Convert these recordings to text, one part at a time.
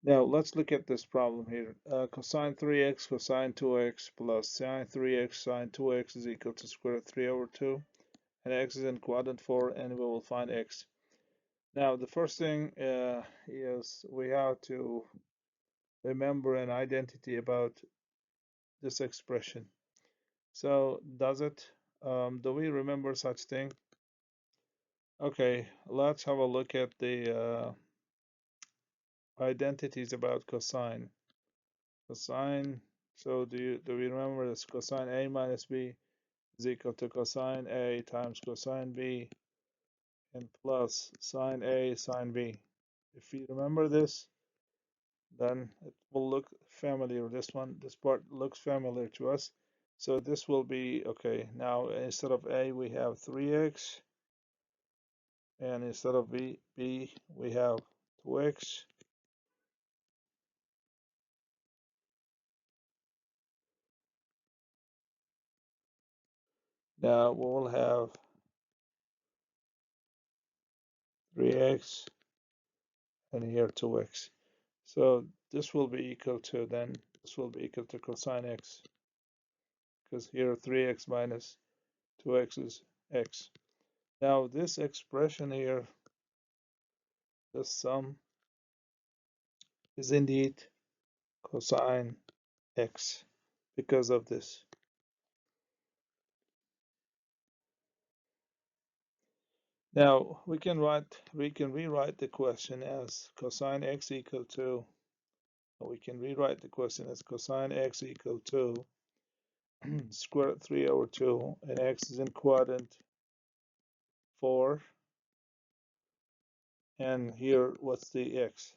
Now let's look at this problem here. Cosine 3x cosine 2x plus sine 3x sine 2x is equal to square root 3 over 2. And x is in quadrant 4, and we will find x. Now the first thing is we have to remember an identity about this expression. So do we remember such thing? Okay, let's have a look at the identities about cosine. Cosine, so do we remember this? Cosine A minus B is equal to cosine A times cosine B and plus sine A sine B. If you remember this, then it will look familiar. This part looks familiar to us. So this will be, okay, now instead of A we have 3x, and instead of B we have 2x. Now we'll have 3x and here 2x. So this will be equal to, then this will be equal to cosine x, because here 3x minus 2x is x. Now this expression here, the sum, is indeed cosine x because of this. Now we can rewrite the question as cosine x equal to, we can rewrite the question as cosine x equal to square root 3 over 2, and x is in quadrant 4, and here what's the x?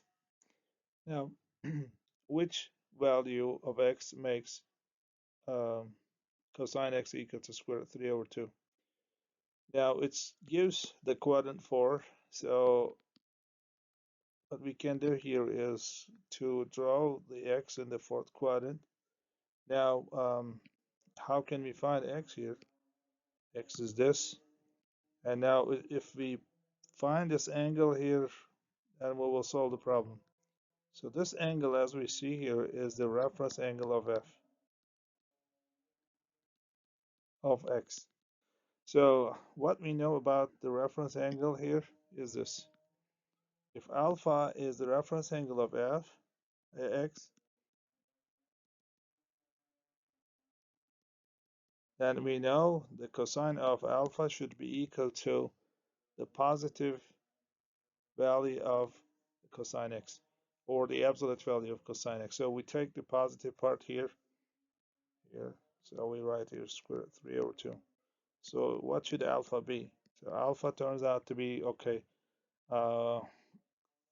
Now which value of x makes um, cosine x equal to square root 3 over 2? Now it gives the quadrant 4, so what we can do here is to draw the x in the fourth quadrant. Now how can we find x here? X is this, and now if we find this angle here, then we will solve the problem. So this angle, as we see here, is the reference angle of f of x. So what we know about the reference angle here is this. If alpha is the reference angle of x, then we know the cosine of alpha should be equal to the positive value of cosine x, or the absolute value of cosine x. So we take the positive part here. So we write here square root 3 over 2. So what should alpha be? So alpha turns out to be, okay, uh,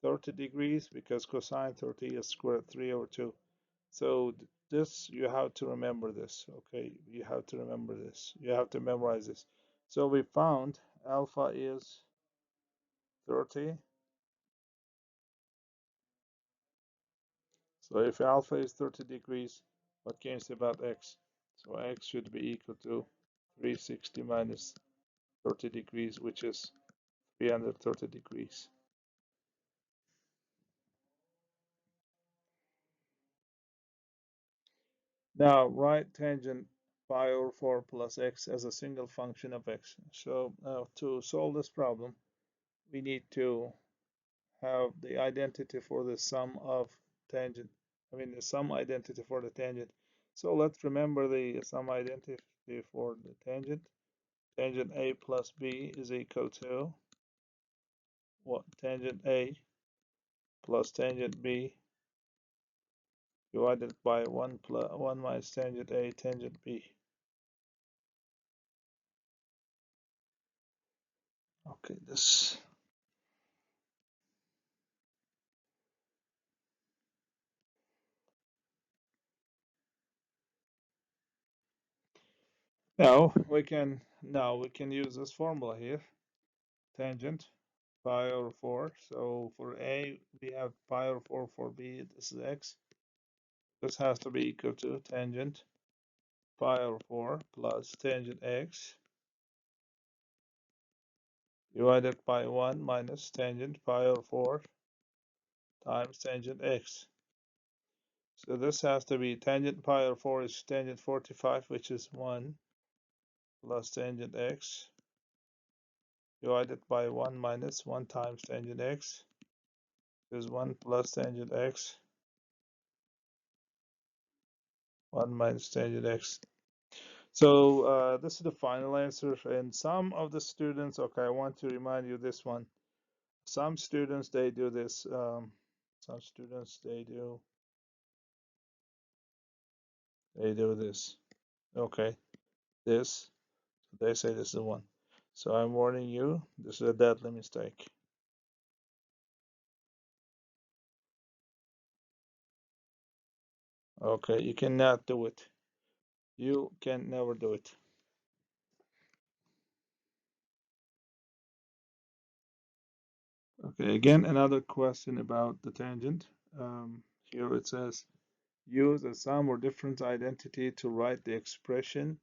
30 degrees, because cosine 30 is square root 3 over 2. So this, you have to remember this, okay? You have to remember this. You have to memorize this. So we found alpha is 30. So if alpha is 30 degrees, what can you say about x? So x should be equal to 360 minus 30 degrees, which is 330 degrees. Now write tangent pi over 4 plus x as a single function of x. So to solve this problem, we need to have the identity for the sum of tangent. I mean the sum identity for the tangent. So let's remember the sum identity for the tangent. Tangent A plus B is equal to what? Tangent A plus tangent B divided by 1 plus 1 minus tangent A tangent B. Okay, this. Now we can use this formula here. Tangent pi over 4. So for A we have pi over 4, for B this is x. This has to be equal to tangent pi over 4 plus tangent x divided by 1 minus tangent pi over 4 times tangent x. So this has to be tangent pi over 4 is tangent 45, which is 1 plus tangent x divided by 1 minus 1 times tangent x is 1 plus tangent x, 1 minus tangent x. So this is the final answer. And some of the students, okay, I want to remind you this one. Some students, they do this. Some students, they do this. Okay, this. So they say this is the one. So I'm warning you, this is a deadly mistake. Okay, you cannot do it. You can never do it. Okay, again, another question about the tangent. Here it says, use a sum or difference identity to write the expression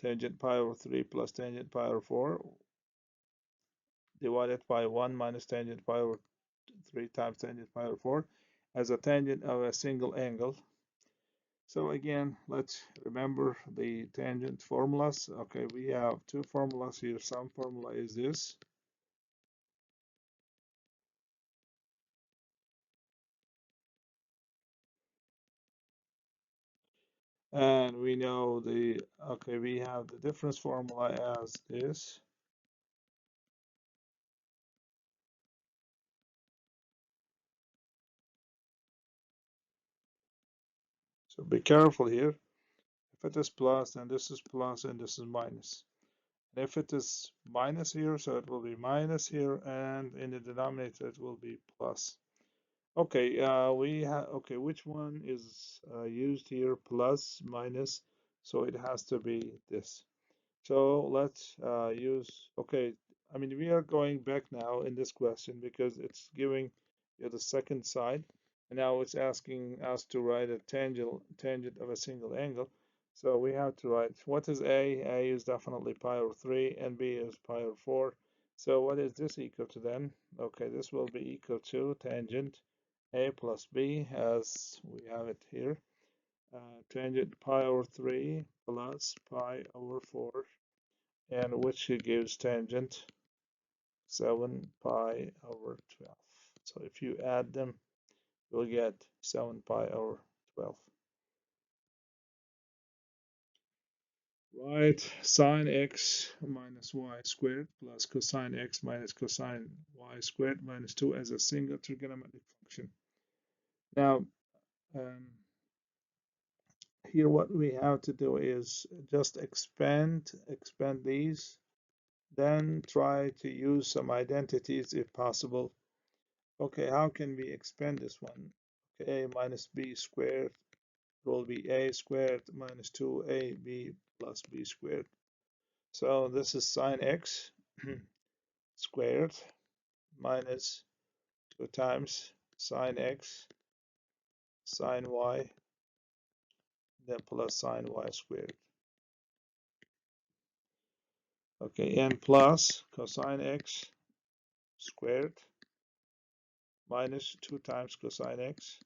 tangent pi over 3 plus tangent pi over 4 divided by 1 minus tangent pi over 3 times tangent pi over 4 as a tangent of a single angle. So again, let's remember the tangent formulas. Okay, we have two formulas here. Some formula is this. And we know okay, we have the difference formula as this. So be careful here. If it is plus, then this is plus and this is minus. And if it is minus here, so it will be minus here, and in the denominator it will be plus. Okay, we have, okay, which one is used here? Plus, minus, so it has to be this. So let's use, okay, I mean, we are going back now in this question because it's giving you the second side, and now it's asking us to write a tangent of a single angle. So we have to write, what is A? A is definitely pi over 3, and B is pi over 4. So what is this equal to then? Okay, this will be equal to tangent A plus B, as we have it here. Tangent pi over 3 plus pi over 4, and which gives tangent 7 pi over 12. So if you add them, you'll get 7 pi over 12. Right, sine x minus y squared plus cosine x minus cosine y squared minus 2 as a single trigonometric function. Now, um, here what we have to do is just expand these, then try to use some identities if possible. Okay, how can we expand this one? Okay, a minus b squared will be a squared minus 2ab plus b squared. So this is sine x squared minus 2 times sine x sine y, then plus sine y squared. Okay, and plus cosine x squared minus 2 times cosine x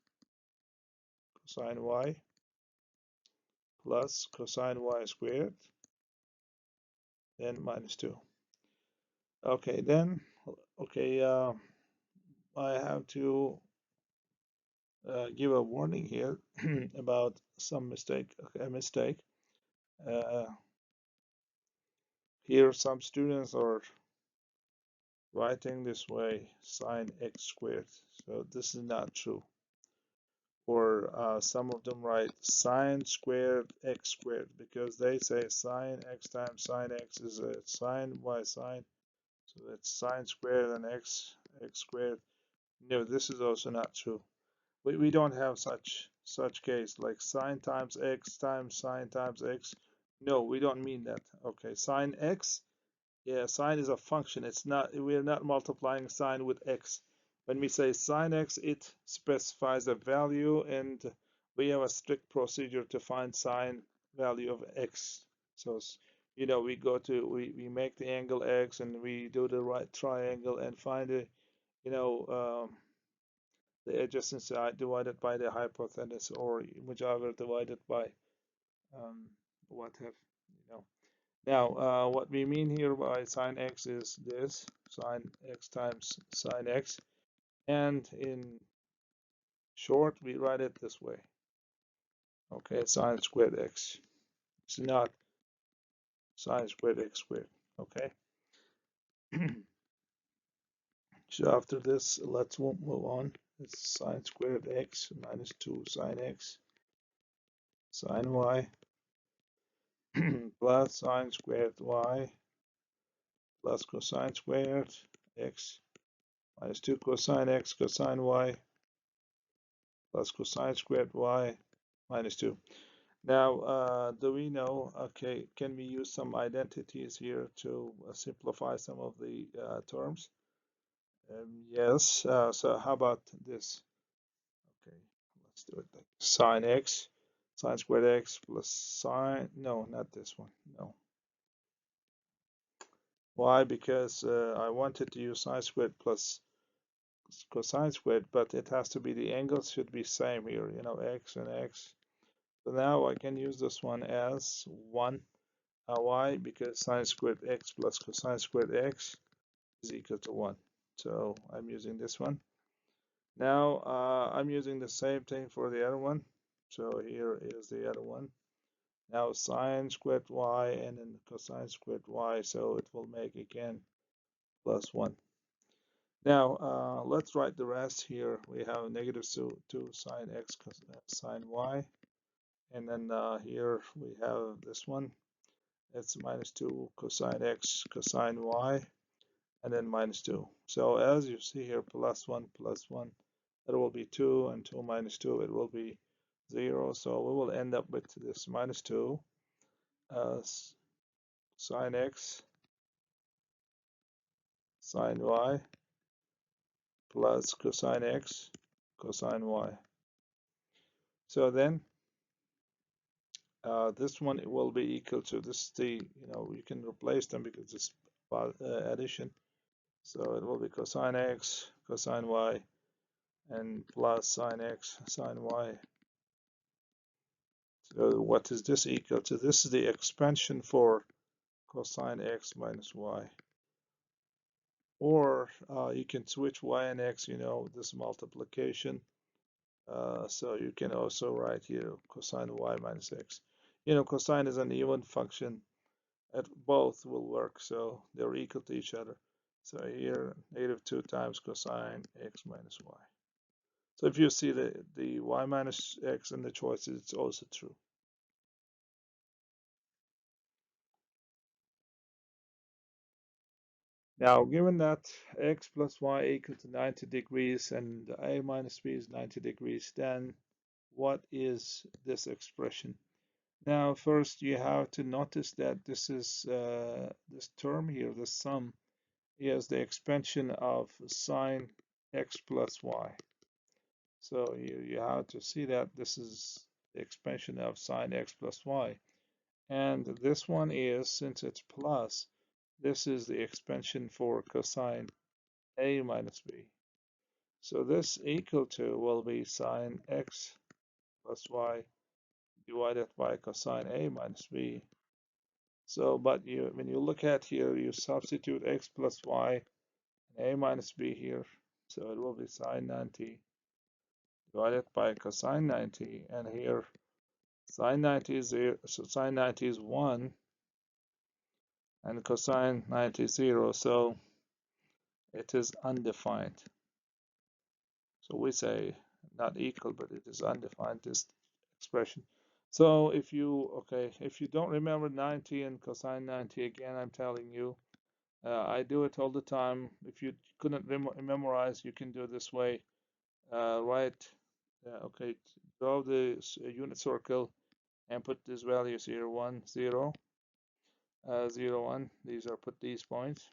cosine y plus cosine y squared, then minus 2. Okay, then, okay, I have to give a warning here about some mistake, okay, a mistake. Uh, Here, some students are writing this way, sine x squared. So this is not true. Or some of them write sine squared x squared because they say sine x times sine x is a sine y sine. So that's sine squared and x squared. No, this is also not true. We don't have such case like sine times x times sine times x. No, we don't mean that. Okay, sine x, yeah, sine is a function. It's not, we're not multiplying sine with x. When we say sine x, it specifies a value, and we have a strict procedure to find sine value of x. So, we go to, we make the angle x, and we do the right triangle and find a, you know, the adjacent side divided by the hypotenuse, or whichever divided by um, what have you know. Now, what we mean here by sine x is this sine x times sine x, and in short, we write it this way. Okay, sine squared x. It's not sine squared x squared. Okay. So after this, let's move on. It's sine squared x minus 2 sine x sine y plus sine squared y plus cosine squared x minus 2 cosine x cosine y plus cosine squared y minus 2. Now, do we know, okay, can we use some identities here to simplify some of the terms? Yes, so how about this? Okay, let's do it like sine x, sine squared x plus sine, no, not this one, no. Why? Because I wanted to use sine squared plus cosine squared, but it has to be, the angles should be same here, x and x. So now I can use this one as 1. Why? Because sine squared x plus cosine squared x is equal to 1. So I'm using this one. Now I'm using the same thing for the other one. So here is the other one. Now sine squared y and then cosine squared y, so it will make again plus 1. Now let's write the rest here. We have negative 2 sine x sine y, and then here we have this one. It's minus 2 cosine x cosine y, and then minus 2. So as you see here, plus 1 plus 1, it will be 2, and 2 minus 2, it will be 0. So we will end up with this minus 2 uh, sine x sine y plus cosine x cosine y. So then this one it will be equal to this, you can replace them because it's addition. So it will be cosine x cosine y and plus sine x sine y. So what is this equal to? This is the expansion for cosine x minus y. Or you can switch y and x, this multiplication. So you can also write here cosine y minus x. Cosine is an even function. Both will work, so they're equal to each other. So here, negative 2 times cosine x minus y. So if you see the y minus x in the choices, it's also true. Now, given that x plus y equal to 90 degrees and a minus b is 90 degrees, then what is this expression? Now, first you have to notice that this is this term here, the sum, is the expansion of sine x plus y. So you have to see that this is the expansion of sine x plus y. And this one is, since it's plus, this is the expansion for cosine a minus b. So this equal to will be sine x plus y divided by cosine a minus b. So, but when you look at here, you substitute x plus y and a minus b here. So it will be sine 90 divided by cosine 90, and here sine 90 is 0, so sine 90 is 1, and cosine 90 is 0, so it is undefined. So we say not equal, but it is undefined, this expression. So if you don't remember 90 and cosine 90, again, I'm telling you, I do it all the time. If you couldn't memorize, you can do it this way. Write, draw the unit circle and put these values here, 1, 0, 0, 1. These are, put these points.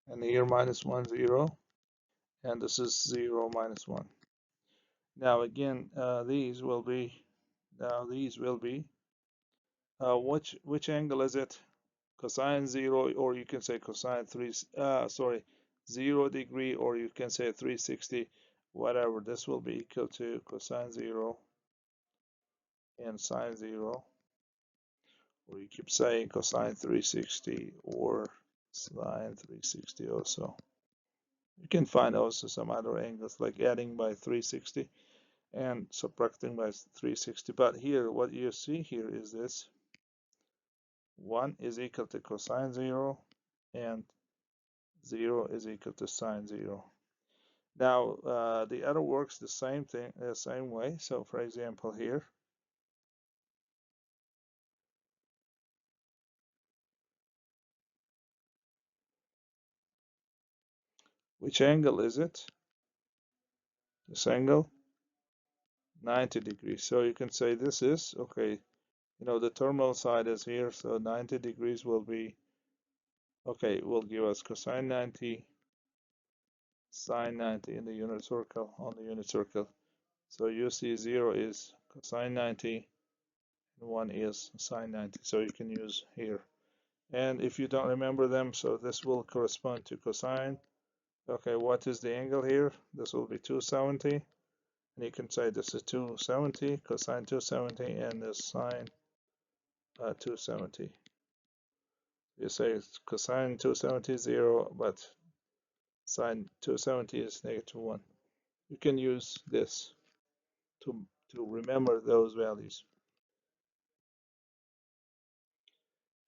And here minus 1, 0. And this is 0, minus 1. Now again, these will be, which angle is it? Cosine 0, or you can say cosine 3, sorry, 0 degree, or you can say 360, whatever. This will be equal to cosine 0 and sine 0, or you keep saying cosine 360 or sine 360 also. You can find also some other angles like adding by 360 and subtracting by 360. But here, what you see here is this. 1 is equal to cosine 0 and 0 is equal to sine 0. Now, the other works the same thing, the same way. So, for example, here, which angle is it? This angle, 90 degrees. So you can say this is, okay, the terminal side is here, so 90 degrees will be, okay, will give us cosine 90, sine 90 in the unit circle, on the unit circle. So you see 0 is cosine 90 and 1 is sine 90. So you can use here. And if you don't remember them, so this will correspond to cosine. Okay, what is the angle here? This will be 270. And you can say this is 270, cosine 270, and this sine 270. You say cosine 270 is 0, but sine 270 is negative 1. You can use this to, to remember those values.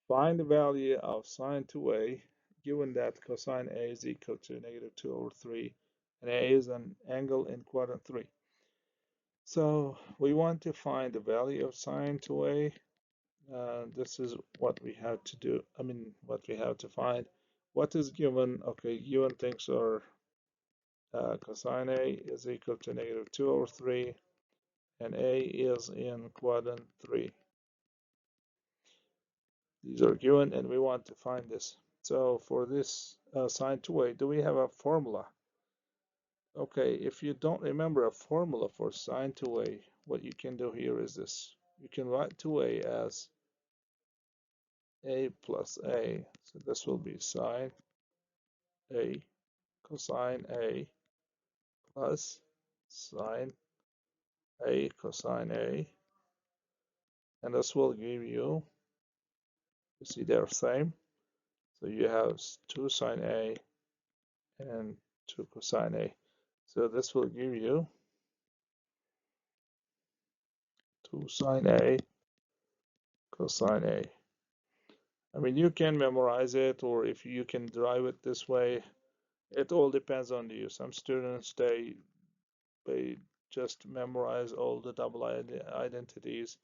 Find the value of sine 2a given that cosine a is equal to negative 2 over 3 and a is an angle in quadrant 3. So we want to find the value of sine 2a. This is what we have to do. I mean, what we have to find. What is given? Okay, given things are cosine a is equal to negative 2 over 3 and a is in quadrant 3. These are given and we want to find this. So for this sine 2a, do we have a formula? Okay, if you don't remember a formula for sine 2a, what you can do here is this. You can write 2a as a plus a. So this will be sine a cosine a plus sine a cosine a. And this will give you see they're same. So you have 2 sine a and 2 cosine a. So this will give you 2 sine a cosine a. I mean, you can memorize it, or if you can derive it this way, it all depends on you. Some students, they just memorize all the double identities,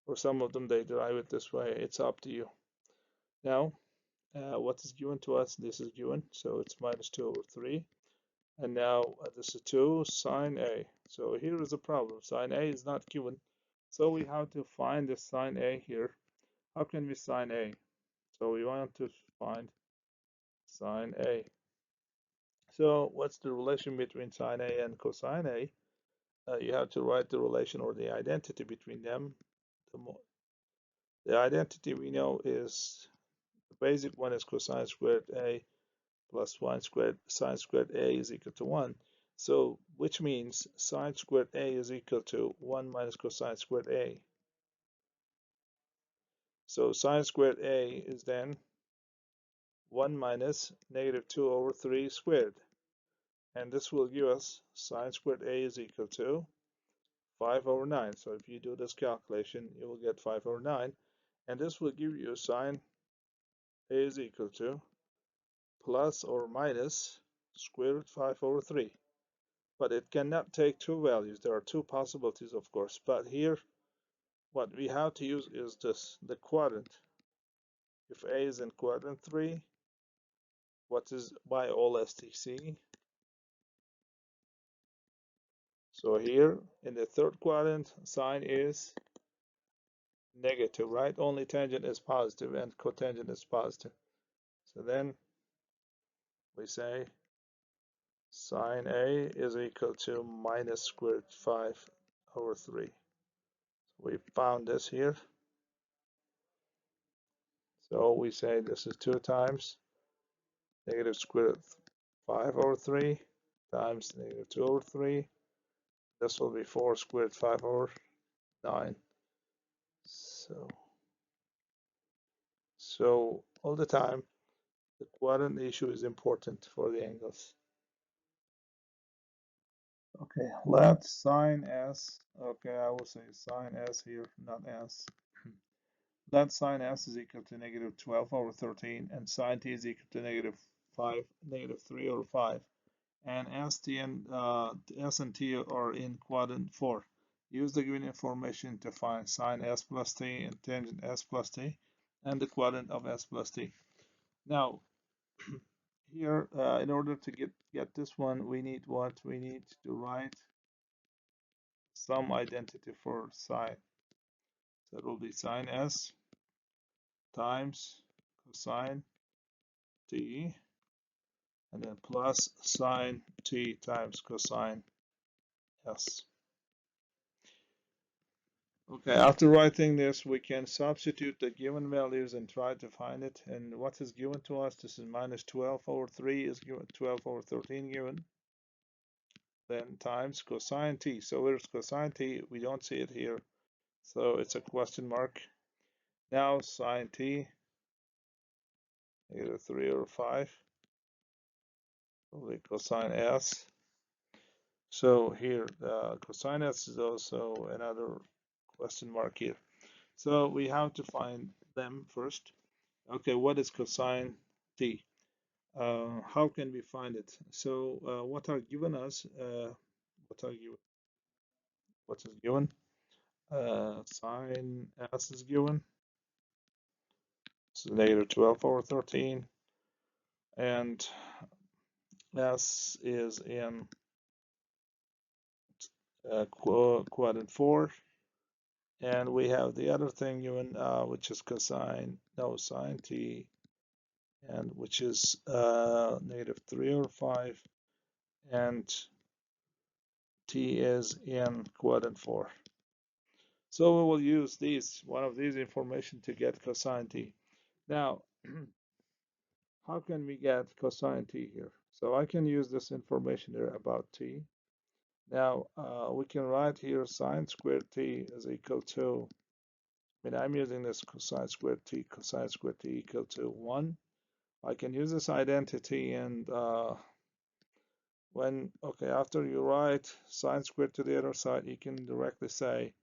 or some of them, they derive it this way. It's up to you. Now, what is given to us? This is given, so it's minus 2 over 3. And now this is 2 sine a. So here is the problem. Sine a is not given. So we have to find the sine a here. How can we sine a? So we want to find sine a. So what's the relation between sine a and cosine a? You have to write the relation or the identity between them. The identity we know is the basic one is cosine squared a plus 1 squared sine squared a is equal to 1. So which means sine squared a is equal to 1 minus cosine squared a. So sine squared a is then 1 minus negative 2 over 3 squared. And this will give us sine squared a is equal to 5 over 9. So if you do this calculation, you will get 5 over 9. And this will give you sine a is equal to plus or minus square root 5 over 3. But it cannot take two values. There are two possibilities, of course. But here, what we have to use is this, the quadrant. If a is in quadrant 3, what is by all STC? So here, in the third quadrant, sine is negative, right? Only tangent is positive and cotangent is positive. So then we say sine A is equal to minus square root 5 over 3. So we found this here. So we say this is 2 times negative square root 5 over 3 times negative 2 over 3. This will be 4 squared 5 over 9. So all the time, the quadrant issue is important for the angles. Okay, let sine s, okay, I will say sine s here, not s. Let sine s is equal to negative 12 over 13, and sine t is equal to negative 3 over 5. And S and T are in quadrant 4. Use the given information to find sine S plus T and tangent S plus T and the quadrant of S plus T. Now, here, in order to get this one, we need what? We need to write some identity for sine. So it will be sine S times cosine T, and then plus sine T times cosine S. Okay, after writing this, we can substitute the given values and try to find it. And what is given to us? This is minus 12 over 3 is given, 12 over 13 given. Then times cosine t. So where's cosine t? We don't see it here. So it's a question mark. Now sine t, either 3 or 5. Probably cosine s. So here, cosine s is also another question mark here. So we have to find them first. Okay, what is cosine t? How can we find it? So what are given us? What is given? Sine s is given. So negative 12 over 13, and s is in quadrant 4, and we have the other thing given, which is sine t, and which is negative 3 over 5, and t is in quadrant 4. So we will use one of these information to get cosine t. Now, how can we get cosine t here? So I can use this information here about t. Now, we can write here sine squared t is equal to, I'm using this cosine squared t equal to 1. I can use this identity, and after you write sine squared to the other side, you can directly say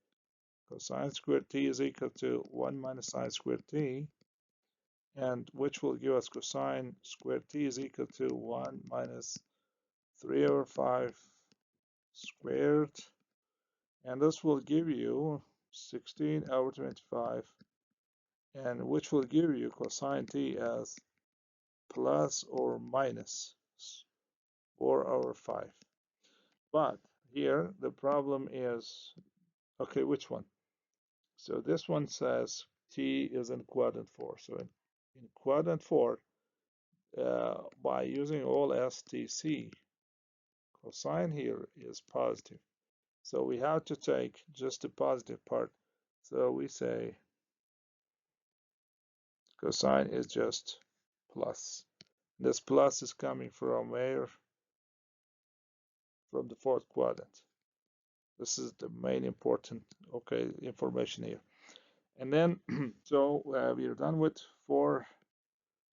cosine squared t is equal to 1 minus sine squared t, and which will give us cosine squared t is equal to 1 minus 3 over 5 squared, and this will give you 16 over 25, and which will give you cosine t as plus or minus 4 over 5. But here the problem is, okay, which one? So this one says t is in quadrant 4. So in quadrant 4, by using all STC, cosine here is positive. So we have to take just the positive part. So we say cosine is just plus. This plus is coming from where? From the fourth quadrant. This is the main important, information here. And then, so we're done with 4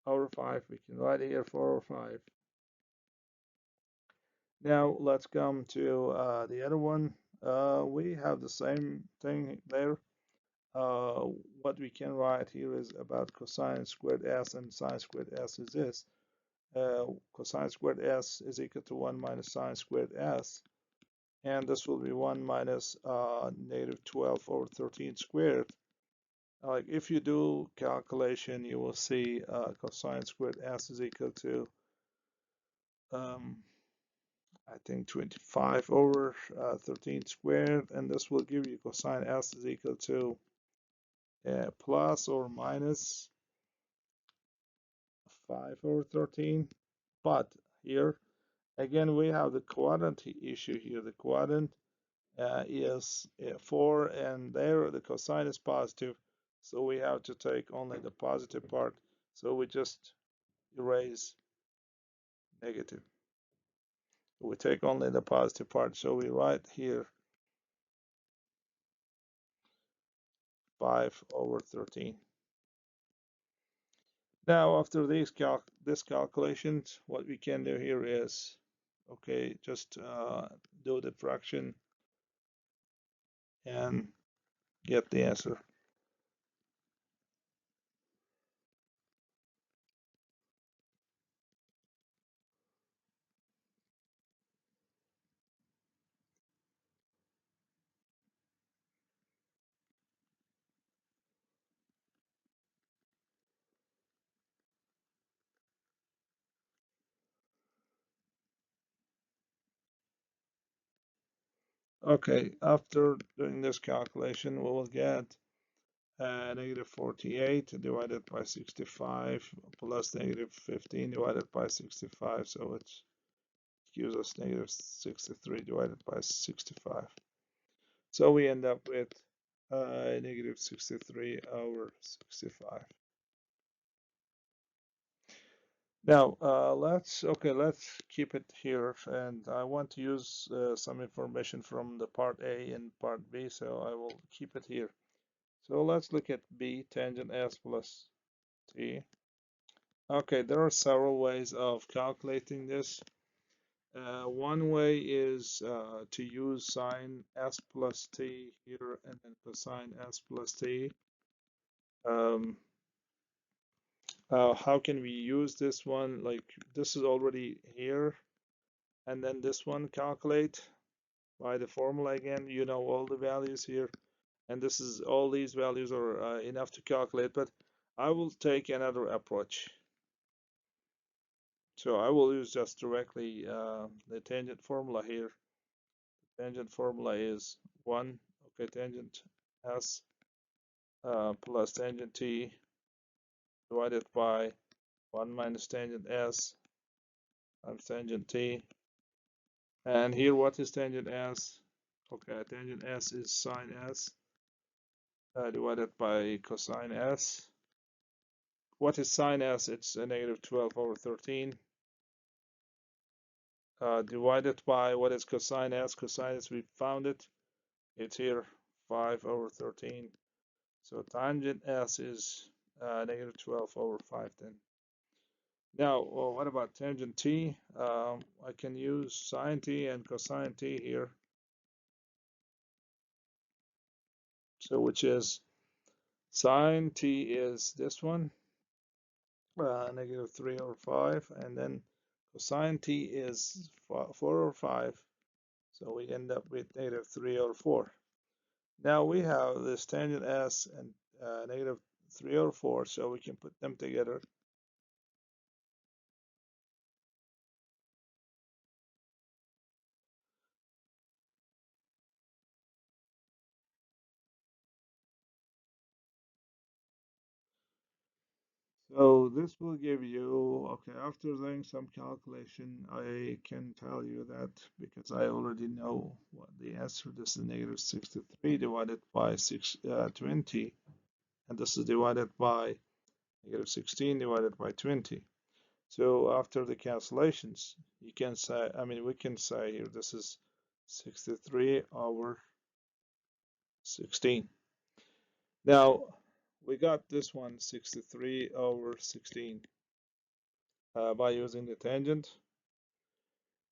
over 5. We can write here 4 over 5. Now let's come to the other one. We have the same thing there. What we can write here is about cosine squared s, and sine squared s is this. Cosine squared s is equal to 1 minus sine squared s, and this will be 1 minus negative 12 over 13 squared. Like if you do calculation, you will see cosine squared s is equal to I think 25 over 13 squared, and this will give you cosine s is equal to plus or minus 5 over 13. But here again we have the quadrant issue here. The quadrant is 4, and there the cosine is positive, so we have to take only the positive part. So we just erase negative. We take only the positive part, so we write here 5 over 13. Now, after this calculations, what we can do here is, okay, just do the fraction and get the answer. Okay, after doing this calculation, we will get negative 48 divided by 65 plus negative 15 divided by 65. So it gives us negative 63 divided by 65. So we end up with negative 63 over 65. Now let's keep it here, and I want to use some information from the part A and part B, so I will keep it here. So let's look at B, tangent S plus T. Okay, there are several ways of calculating this. One way is to use sine S plus T here and then cosine S plus T. Um, how can we use this one? Like this is already here, and then this one calculate by the formula again. You know all the values here, and this is all these values are enough to calculate. But I will take another approach. So I will use just directly the tangent formula here. The tangent formula is 1, okay, tangent S plus tangent T divided by 1 minus tangent S times tangent T. And here, what is tangent S? Okay, tangent S is sine S divided by cosine S. What is sine S? It's a negative 12 over 13 divided by what is cosine S? Cosine S, we found it. It's here, 5 over 13. So tangent S is negative 12 over 5 then. Now, well, what about tangent T? I can use sine T and cosine T here. So which is sine T is this one, negative 3 over 5, and then cosine T is 4 over 5. So we end up with negative 3 over 4. Now we have this tangent S and negative 3 over 4, so we can put them together. So this will give you, okay, after doing some calculation, I can tell you that because I already know what the answer, this is negative 63 divided by 20, and this is divided by negative 16 divided by 20. So after the calculations, you can say, I mean, we can say here, this is 63 over 16. Now, we got this one, 63 over 16. By using the tangent.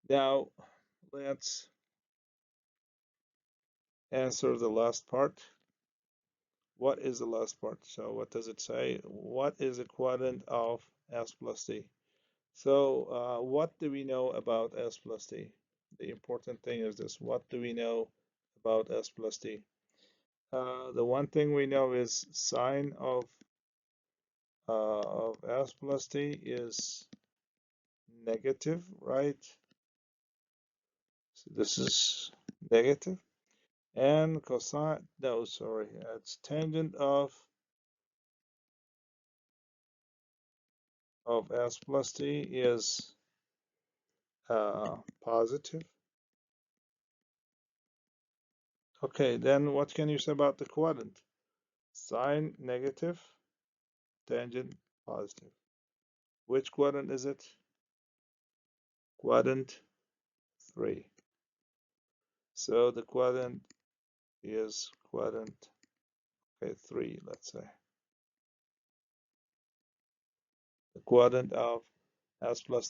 Now let's answer the last part. What is the last part? So what does it say? What is the quadrant of S plus T? So what do we know about S plus T? The important thing is this. What do we know about S plus T? The one thing we know is sine of S plus T is negative, right? So this is negative. And cosine, no, sorry, it's tangent of S plus T is positive. Okay, then what can you say about the quadrant? Sine negative, tangent positive. Which quadrant is it? Quadrant 3. So the quadrant is quadrant, okay, 3, let's say. The quadrant of s plus